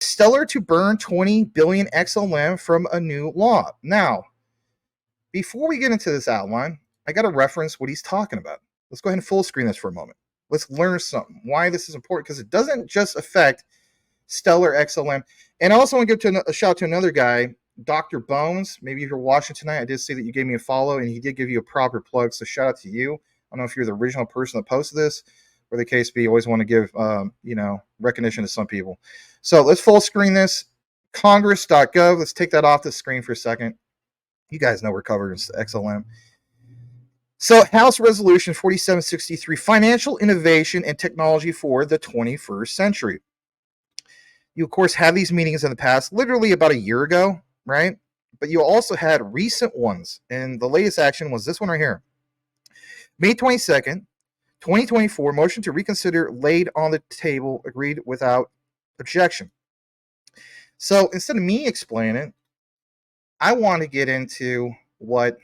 Stellar to burn 20 billion XLM from a new law. Now, before we get into this outline, I got to reference what he's talking about. Let's go ahead and full screen this for a moment. Let's learn something, why this is important, because it doesn't just affect Stellar XLM. And I also want to give a shout out to another guy, Dr. Bones. Maybe if you're watching tonight, I did see that you gave me a follow, and he did give you a proper plug, so shout out to you. I don't know if you're the original person that posted this, or the case be, you always want to give recognition to some people. So let's full screen this. Congress.gov. Let's take that off the screen for a second. You guys know we're covered in XLM. So House Resolution 4763, Financial Innovation and Technology for the 21st Century. You, of course, had these meetings in the past, literally about a year ago, right? But you also had recent ones, and the latest action was this one right here. May 22nd, 2024, motion to reconsider laid on the table, agreed without objection. So instead of me explaining it, I want to get into what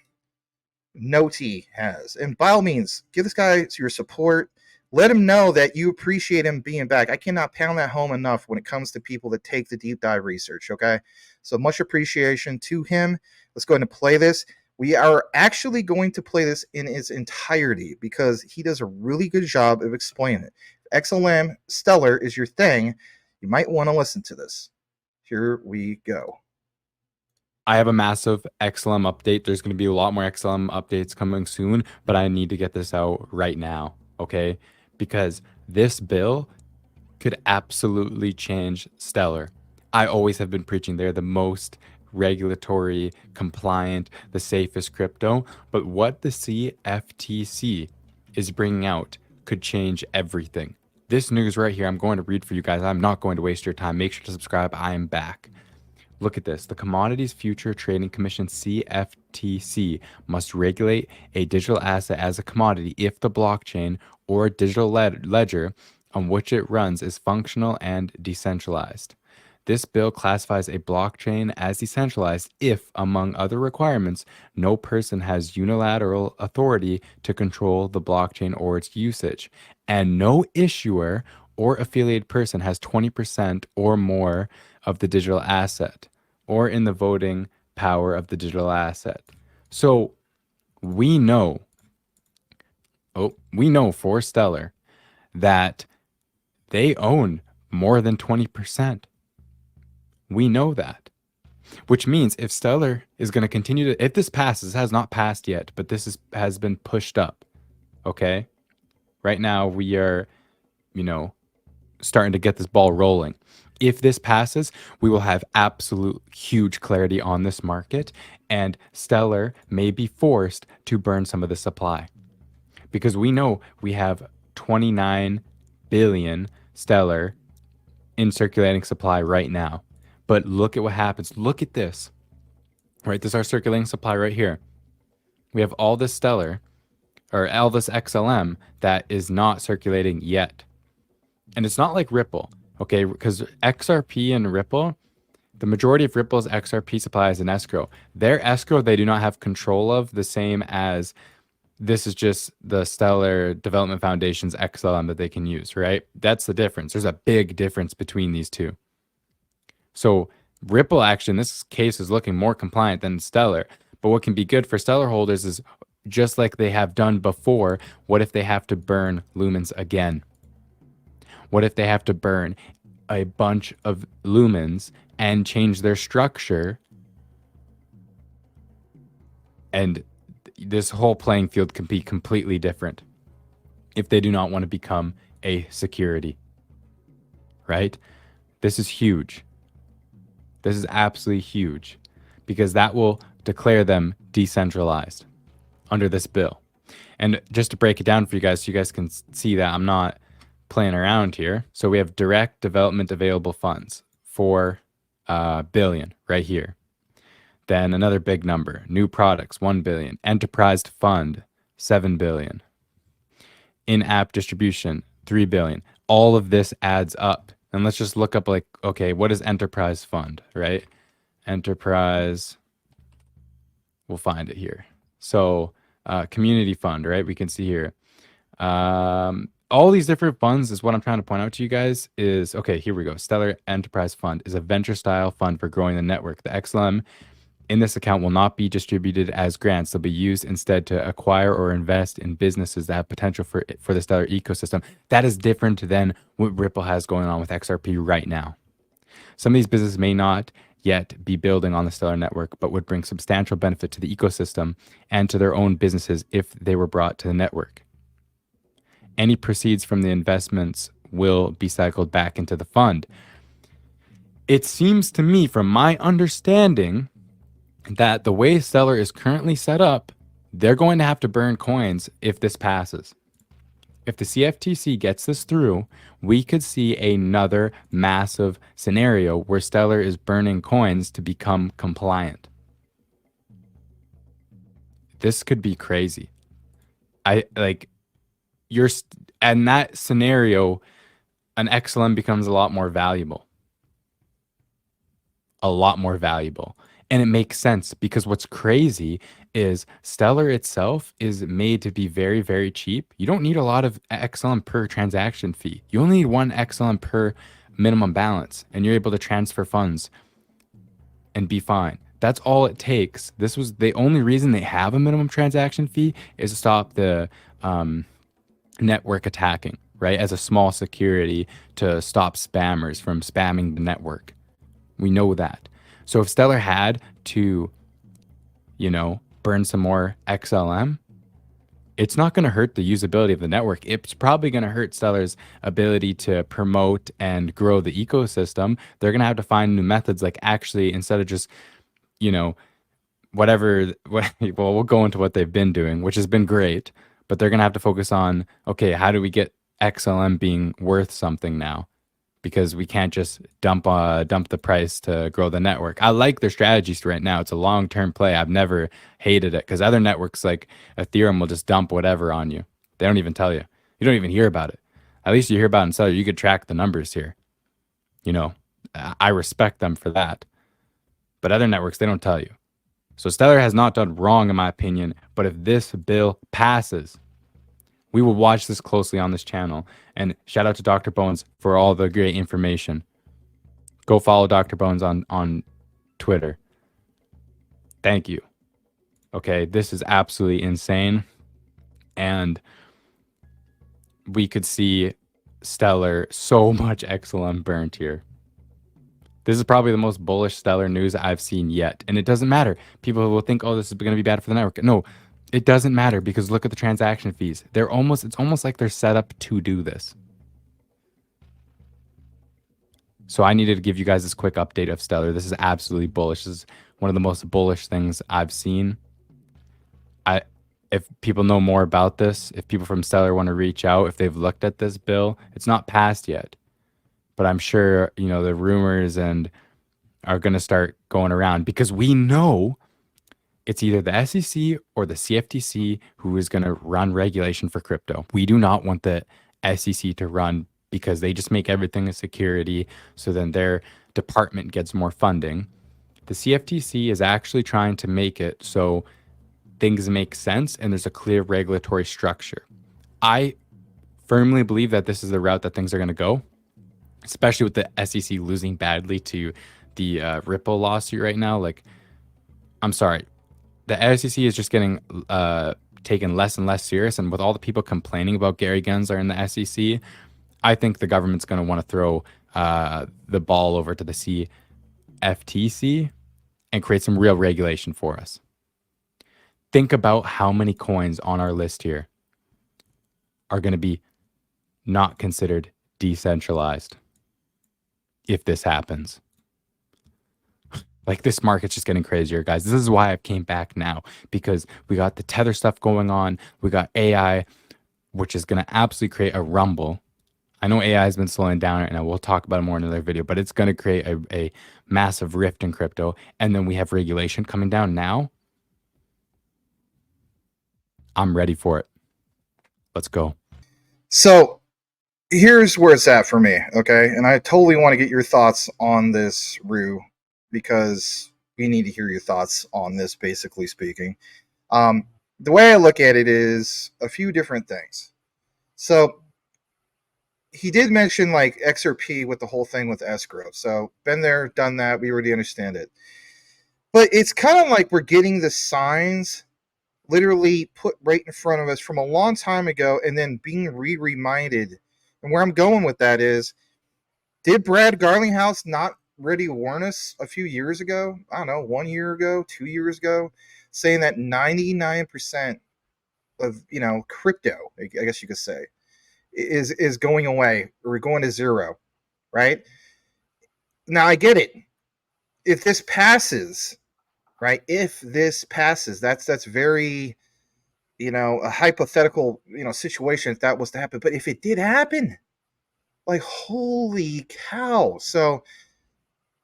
Noti has. And by all means, give this guy your support. Let him know that you appreciate him being back. I cannot pound that home enough when it comes to people that take the deep dive research, okay? So much appreciation to him. Let's go ahead and play this. We are actually going to play this in its entirety because he does a really good job of explaining it. If XLM Stellar is your thing, you might want to listen to this. Here we go. I have a massive XLM update. There's going to be a lot more XLM updates coming soon, but I need to get this out right now, okay? Because this bill could absolutely change Stellar. I always have been preaching they're the most regulatory compliant, the safest crypto, but what the CFTC is bringing out could change everything. This news right here, I'm going to read for you guys. I'm not going to waste your time. Make sure to subscribe. I am back. Look at this. The Commodities Future Trading Commission, CFTC, must regulate a digital asset as a commodity if the blockchain or digital ledger on which it runs is functional and decentralized. This bill classifies a blockchain as decentralized if, among other requirements, no person has unilateral authority to control the blockchain or its usage, and no issuer or affiliated person has 20% or more of the digital asset or in the voting power of the digital asset. So we know for Stellar that they own more than 20%. We know that, which means if Stellar is going to continue to, if this passes, has not passed yet, but this has been pushed up, okay? Right now we are, starting to get this ball rolling. If this passes, we will have absolute huge clarity on this market, and Stellar may be forced to burn some of the supply. Because we know we have 29 billion Stellar in circulating supply right now. But look at what happens. Look at this. Right, this is our circulating supply right here. We have all this Stellar, or all this XLM that is not circulating yet. And it's not like Ripple, okay? Because XRP and Ripple, the majority of Ripple's XRP supply is in escrow. Their escrow, they do not have control of, the same as this is just the Stellar Development Foundation's XLM that they can use, right? That's the difference. There's a big difference between these two. So Ripple actually, in this case, is looking more compliant than Stellar. But what can be good for Stellar holders is, just like they have done before, what if they have to burn lumens again? What if they have to burn a bunch of lumens and change their structure? And this whole playing field can be completely different if they do not want to become a security, right? This is huge. This is absolutely huge because that will declare them decentralized under this bill. And just to break it down for you guys, so you guys can see that I'm not playing around here. So we have direct development available funds, 4 billion right here. Then another big number, new products, 1 billion. Enterprise fund, 7 billion. In-app distribution, 3 billion. All of this adds up. And let's just look up, like, okay, what is enterprise fund, right? Enterprise, we'll find it here. So community fund, right? We can see here. all these different funds is what I'm trying to point out to you guys is, okay, here we go. Stellar Enterprise Fund is a venture style fund for growing the network. The XLM in this account will not be distributed as grants. They'll be used instead to acquire or invest in businesses that have potential for the Stellar ecosystem. That is different than what Ripple has going on with XRP right now. Some of these businesses may not yet be building on the Stellar network, but would bring substantial benefit to the ecosystem and to their own businesses if they were brought to the network. Any proceeds from the investments will be cycled back into the fund. It seems to me, from my understanding, that the way Stellar is currently set up, they're going to have to burn coins if this passes. If the CFTC gets this through, we could see another massive scenario where Stellar is burning coins to become compliant. This could be crazy. In that scenario, an XLM becomes a lot more valuable. A lot more valuable. And it makes sense because what's crazy is Stellar itself is made to be very, very cheap. You don't need a lot of XLM per transaction fee. You only need 1 XLM per minimum balance, and you're able to transfer funds and be fine. That's all it takes. This was the only reason they have a minimum transaction fee is to stop the network attacking, right? As a small security to stop spammers from spamming the network. We know that. So if Stellar had to, burn some more XLM, it's not going to hurt the usability of the network. It's probably going to hurt Stellar's ability to promote and grow the ecosystem. They're going to have to find new methods, like actually, instead of just, whatever, well, we'll go into what they've been doing, which has been great, but they're going to have to focus on, okay, how do we get XLM being worth something now? Because we can't just dump the price to grow the network. I like their strategies right now. It's a long-term play. I've never hated it because other networks like Ethereum will just dump whatever on you. They don't even tell you. You don't even hear about it. At least you hear about it in Stellar. You could track the numbers here. I respect them for that. But other networks, they don't tell you. So Stellar has not done wrong, in my opinion. But if this bill passes, we will watch this closely on this channel. And shout out to Dr. Bones for all the great information. Go follow Dr. Bones on Twitter. Thank you. Okay, this is absolutely insane. And we could see Stellar so much XLM burnt here. This is probably the most bullish Stellar news I've seen yet. And it doesn't matter. People will think, oh, this is going to be bad for the network. No, it doesn't matter because look at the transaction fees. It's almost like they're set up to do this. So I needed to give you guys this quick update of Stellar. This is absolutely bullish. This is one of the most bullish things I've seen. If people know more about this, if people from Stellar want to reach out, if they've looked at this bill, it's not passed yet. But I'm sure, the rumors and are going to start going around because we know it's either the SEC or the CFTC who is going to run regulation for crypto. We do not want the SEC to run because they just make everything a security. So then their department gets more funding. The CFTC is actually trying to make it so things make sense and there's a clear regulatory structure. I firmly believe that this is the route that things are going to go, especially with the SEC losing badly to the Ripple lawsuit right now. Like, I'm sorry. The SEC is just getting taken less and less serious. And with all the people complaining about Gary Gensler in the SEC, I think the government's going to want to throw the ball over to the CFTC and create some real regulation for us. Think about how many coins on our list here are going to be not considered decentralized if this happens. Like, this market's just getting crazier, guys. This is why I came back now, because we got the Tether stuff going on. We got AI, which is going to absolutely create a rumble. I know AI has been slowing down right now. We'll talk about it more in another video, but it's going to create a massive rift in crypto. And then we have regulation coming down now. I'm ready for it. Let's go. So here's where it's at for me, okay? And I totally want to get your thoughts on this, Rue, because we need to hear your thoughts on this, basically speaking. The way I look at it is a few different things. So he did mention like XRP with the whole thing with escrow. So been there, done that. We already understand it. But it's kind of like we're getting the signs literally put right in front of us from a long time ago and then being reminded. And where I'm going with that is, did Brad Garlinghouse not really warn us a few years ago? I don't know, 1 year ago, 2 years ago, saying that 99% of crypto, I guess you could say, is going away or going to zero, right? Now I get it. If this passes, right? If this passes, that's very a hypothetical situation if that was to happen. But if it did happen, like holy cow! So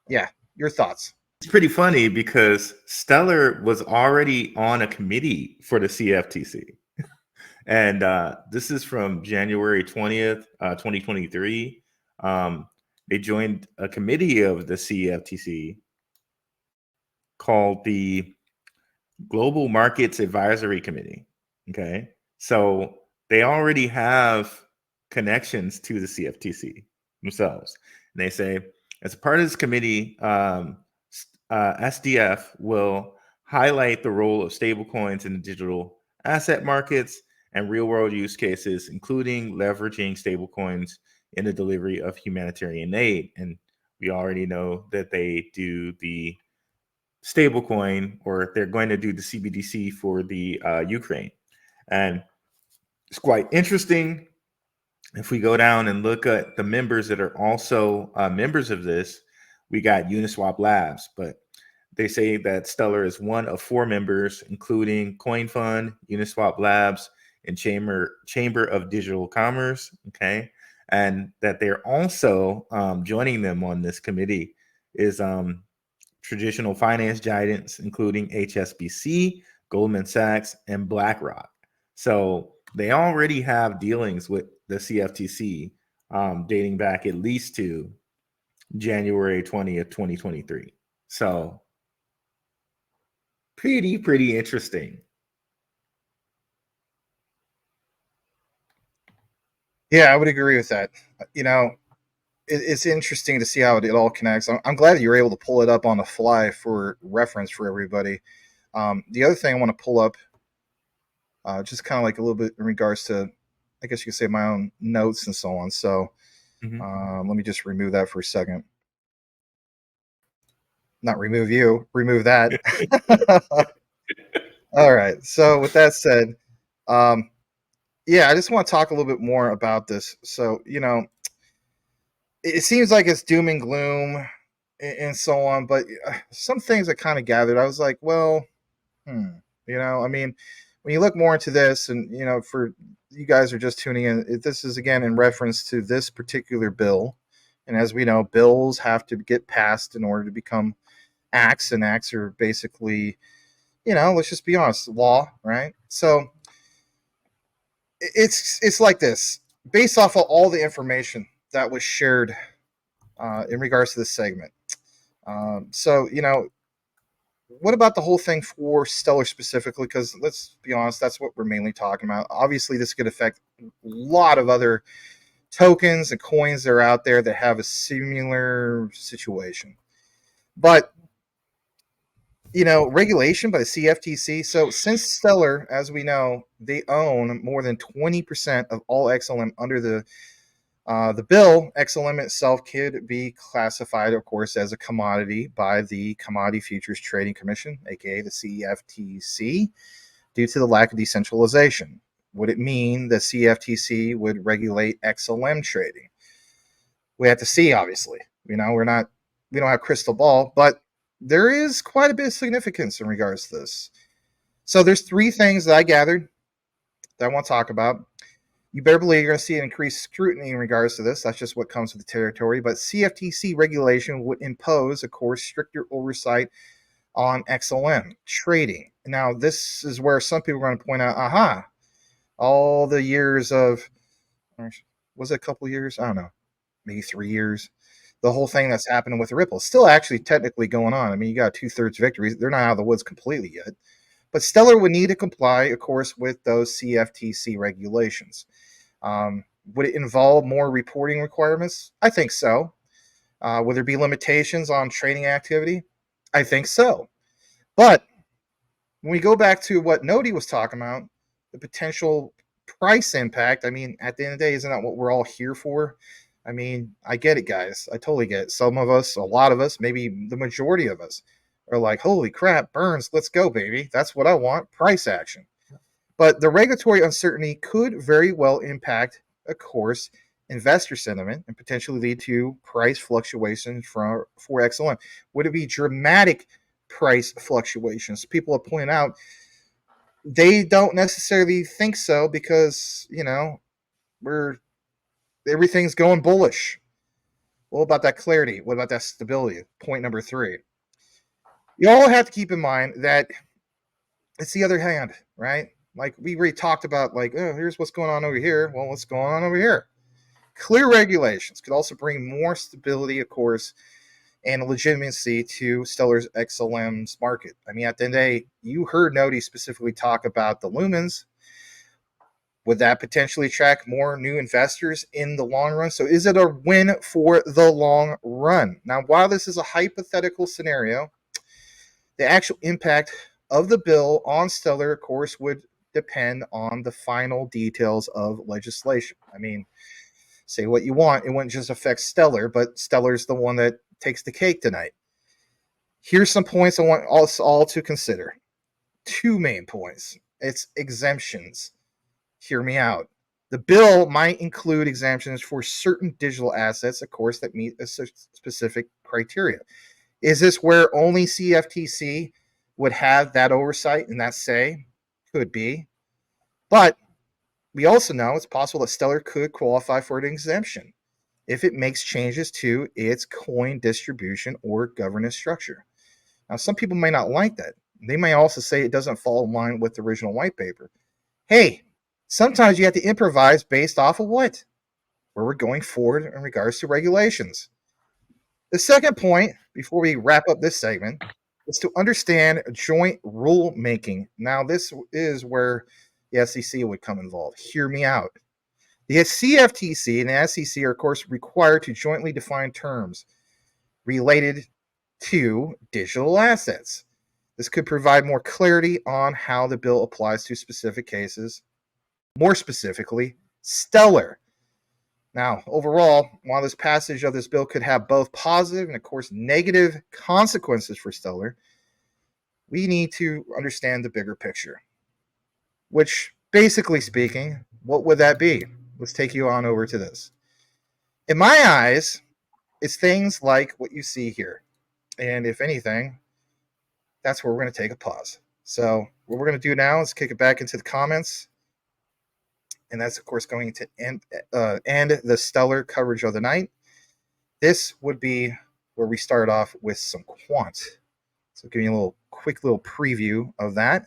yeah, your thoughts? It's pretty funny because Stellar was already on a committee for the CFTC. And this is from January 20th, 2023. They joined a committee of the CFTC called the Global Markets Advisory Committee. Okay. So they already have connections to the CFTC themselves. And they say, as a part of this committee, SDF will highlight the role of stablecoins in the digital asset markets and real world use cases, including leveraging stablecoins in the delivery of humanitarian aid. And we already know that they do the stablecoin, or they're going to do the CBDC for the Ukraine. And it's quite interesting. If we go down and look at the members that are also members of this, we got Uniswap Labs, but they say that Stellar is one of 4 members, including Coin Fund, Uniswap Labs, and Chamber of Digital Commerce. Okay, and that they're also joining them on this committee is traditional finance giants, including HSBC, Goldman Sachs, and BlackRock. So they already have dealings with the CFTC dating back at least to January 20th, 2023. So pretty interesting. Yeah, I would agree with that. It's interesting to see how it all connects. I'm glad that you were able to pull it up on the fly for reference for everybody. The other thing I want to pull up, just kind of like a little bit in regards to, I guess you could say, my own notes and so on. So let me just remove that for a second. Not remove you, remove that. All right. So with that said, yeah, I just want to talk a little bit more about this. So, it seems like it's doom and gloom and so on, but some things I kind of gathered, I was like, well, I mean, when you look more into this, and for you guys are just tuning in, this is again in reference to this particular bill, and as we know, bills have to get passed in order to become acts, and acts are basically, let's just be honest, law, right? So it's like this, based off of all the information that was shared in regards to this segment. So, what about the whole thing for Stellar specifically? Because let's be honest, that's what we're mainly talking about. Obviously, this could affect a lot of other tokens and coins that are out there that have a similar situation. But, regulation by the CFTC. So, since Stellar, as we know, they own more than 20% of all XLM under the bill, XLM itself could be classified, of course, as a commodity by the Commodity Futures Trading Commission, aka the CFTC, due to the lack of decentralization. Would it mean the CFTC would regulate XLM trading? We have to see, obviously. We don't have a crystal ball, but there is quite a bit of significance in regards to this. So there's 3 things that I gathered that I want to talk about. You better believe you're going to see an increased scrutiny in regards to this. That's just what comes with the territory. But CFTC regulation would impose, of course, stricter oversight on XLM trading. Now, this is where some people are going to point out, all the years of, was it a couple years? I don't know, maybe 3 years. The whole thing that's happening with Ripple is still actually technically going on. I mean, you got 2/3 victories. They're not out of the woods completely yet. But Stellar would need to comply, of course, with those CFTC regulations. Would it involve more reporting requirements? I think so. Would there be limitations on trading activity? I think so. But when we go back to what Nodi was talking about, the potential price impact, I mean, at the end of the day, isn't that what we're all here for? I mean, I get it, guys. I totally get it. Some of us, a lot of us, maybe the majority of us are like, holy crap, Burns, let's go, baby. That's what I want, price action. But the regulatory uncertainty could very well impact, of course, investor sentiment and potentially lead to price fluctuations for XLM. Would it be dramatic price fluctuations? People have pointed out they don't necessarily think so because, everything's going bullish. What about that clarity? What about that stability? Point number 3. You all have to keep in mind that it's the other hand, right? Like we already talked about, like, oh, here's what's going on over here. Well, what's going on over here? Clear regulations could also bring more stability, of course, and legitimacy to Stellar's XLM's market. I mean, at the end of the day, you heard Nodi specifically talk about the lumens. Would that potentially attract more new investors in the long run? So is it a win for the long run? Now, while this is a hypothetical scenario, the actual impact of the bill on Stellar, of course, would depend on the final details of legislation. I mean, say what you want, it wouldn't just affect Stellar, but Stellar's the one that takes the cake tonight. Here's some points I want us all to consider. 2 main points. It's exemptions. Hear me out. The bill might include exemptions for certain digital assets, of course, that meet a specific criteria. Is this where only CFTC would have that oversight and that say? Could be. But we also know it's possible that Stellar could qualify for an exemption if it makes changes to its coin distribution or governance structure. Now, some people may not like that. They may also say it doesn't fall in line with the original white paper. Hey, sometimes you have to improvise based off of what? Where we're going forward in regards to regulations. The second point, before we wrap up this segment, is to understand joint rulemaking. Now, this is where the SEC would come involved. Hear me out. The CFTC and the SEC are, of course, required to jointly define terms related to digital assets. This could provide more clarity on how the bill applies to specific cases, more specifically, Stellar. Now, overall, while this passage of this bill could have both positive and, of course, negative consequences for Stellar, we need to understand the bigger picture. Which, basically speaking, what would that be? Let's take you on over to this. In my eyes, it's things like what you see here. And if anything, that's where we're going to take a pause. So what we're going to do now is kick it back into the comments. And that's, of course, going to end the Stellar coverage of the night. This would be where we start off with some quant. So giving you a quick little preview of that.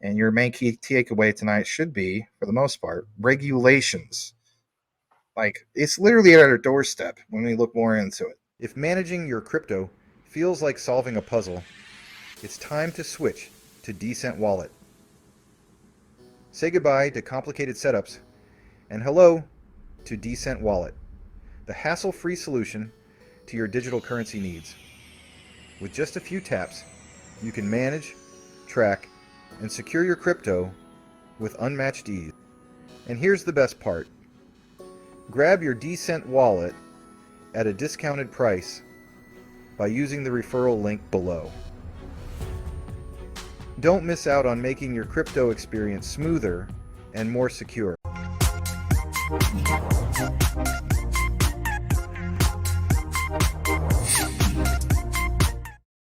And your main key takeaway tonight should be, for the most part, regulations. Like, it's literally at our doorstep when we look more into it. If managing your crypto feels like solving a puzzle, it's time to switch to Decent Wallet. Say goodbye to complicated setups and hello to Decent Wallet, the hassle-free solution to your digital currency needs. With just a few taps, you can manage, track, and secure your crypto with unmatched ease. And here's the best part. Grab your Decent Wallet at a discounted price by using the referral link below. Don't miss out on making your crypto experience smoother and more secure.